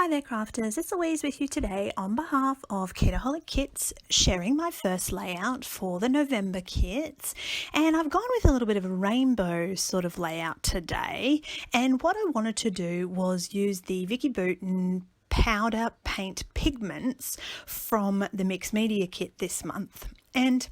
Hi there crafters, it's Louise with you today on behalf of Kitaholic Kits, sharing my first layout for the November kits. And I've gone with a little bit of a rainbow sort of layout today, and what I wanted to do was use the Vicky Bouton powder paint pigments from the mixed media kit this month. And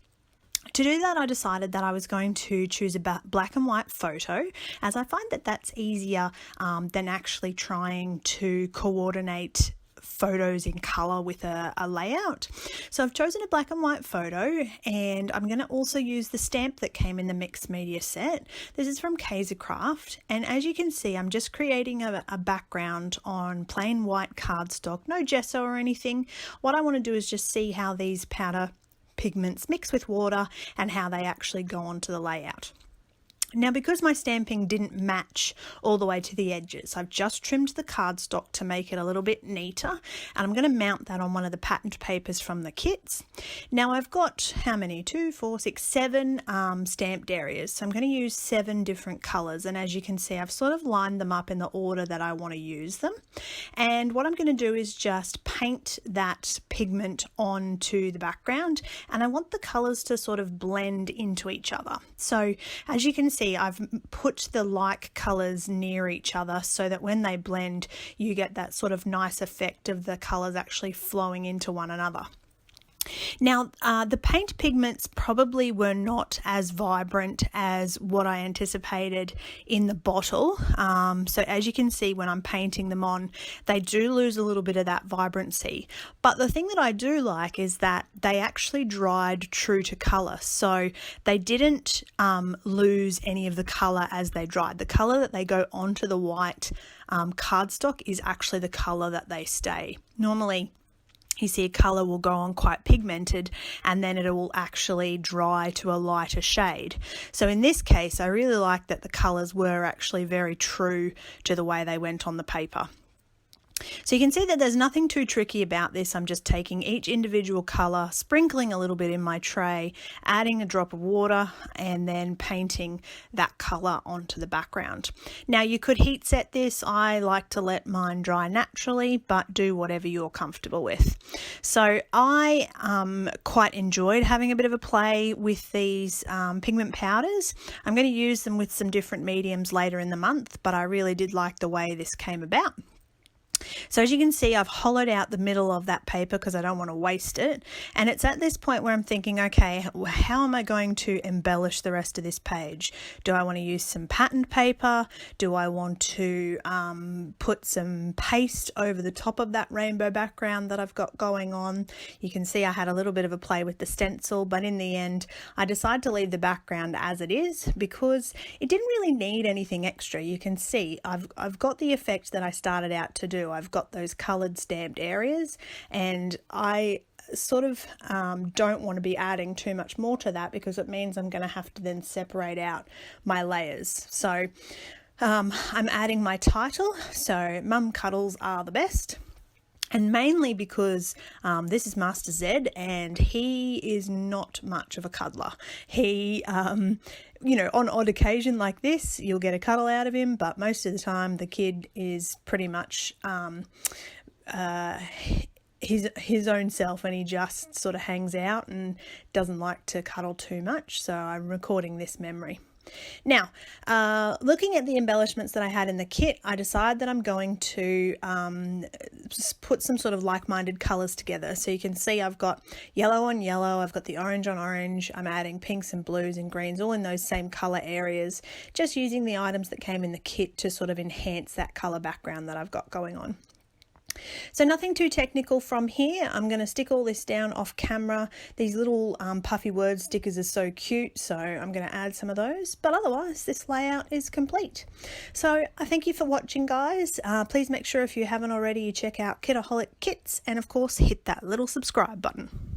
to do that, I decided that I was going to choose a black and white photo, as I find that that's easier than actually trying to coordinate photos in colour with a layout. So I've chosen a black and white photo, and I'm going to also use the stamp that came in the mixed media set. This is from Craft, and as you can see, I'm just creating a background on plain white cardstock, no gesso or anything. What I want to do is just see how these powder pigments mix with water and how they actually go onto the layout. Now, because my stamping didn't match all the way to the edges, I've just trimmed the cardstock to make it a little bit neater, and I'm going to mount that on one of the patterned papers from the kits. Now I've got how many? 2, 4, 6, 7 stamped areas, so I'm going to use 7 different colours, and as you can see, I've sort of lined them up in the order that I want to use them. And what I'm going to do is just paint that pigment onto the background, and I want the colours to sort of blend into each other. So as you can see, I've put the like colours near each other so that when they blend, you get that sort of nice effect of the colours actually flowing into one another. Now, the paint pigments probably were not as vibrant as what I anticipated in the bottle. So as you can see, when I'm painting them on, they do lose a little bit of that vibrancy. But the thing that I do like is that they actually dried true to colour. So they didn't lose any of the colour as they dried. The colour that they go onto the white cardstock is actually the colour that they stay. Normally, you see a colour will go on quite pigmented and then it will actually dry to a lighter shade. So in this case, I really like that the colours were actually very true to the way they went on the paper. So you can see that there's nothing too tricky about this. I'm just taking each individual colour, sprinkling a little bit in my tray, adding a drop of water, and then painting that colour onto the background. Now you could heat set this. I like to let mine dry naturally, but do whatever you're comfortable with. So I quite enjoyed having a bit of a play with these pigment powders. I'm going to use them with some different mediums later in the month, but I really did like the way this came about. So as you can see, I've hollowed out the middle of that paper because I don't want to waste it. And it's at this point where I'm thinking, okay, how am I going to embellish the rest of this page? Do I want to use some patterned paper? Do I want to put some paste over the top of that rainbow background that I've got going on? You can see I had a little bit of a play with the stencil, but in the end, I decided to leave the background as it is because it didn't really need anything extra. You can see I've got the effect that I started out to do. I've got those coloured stamped areas, and I sort of don't want to be adding too much more to that because it means I'm going to have to then separate out my layers. So I'm adding my title, so Mum Cuddles Are the Best. And mainly because this is Master Z and he is not much of a cuddler. He, you know, on odd occasion like this, you'll get a cuddle out of him, but most of the time the kid is pretty much his own self, and he just sort of hangs out and doesn't like to cuddle too much. So I'm recording this memory. Now, looking at the embellishments that I had in the kit, I decided that I'm going to put some sort of like-minded colours together. So you can see I've got yellow on yellow, I've got the orange on orange, I'm adding pinks and blues and greens, all in those same colour areas, just using the items that came in the kit to sort of enhance that colour background that I've got going on. So nothing too technical from here. I'm going to stick all this down off camera. These little puffy word stickers are so cute, so I'm going to add some of those. But otherwise, this layout is complete. So I thank you for watching, guys. Please make sure if you haven't already, you check out Kitaholic Kits, and of course, hit that little subscribe button.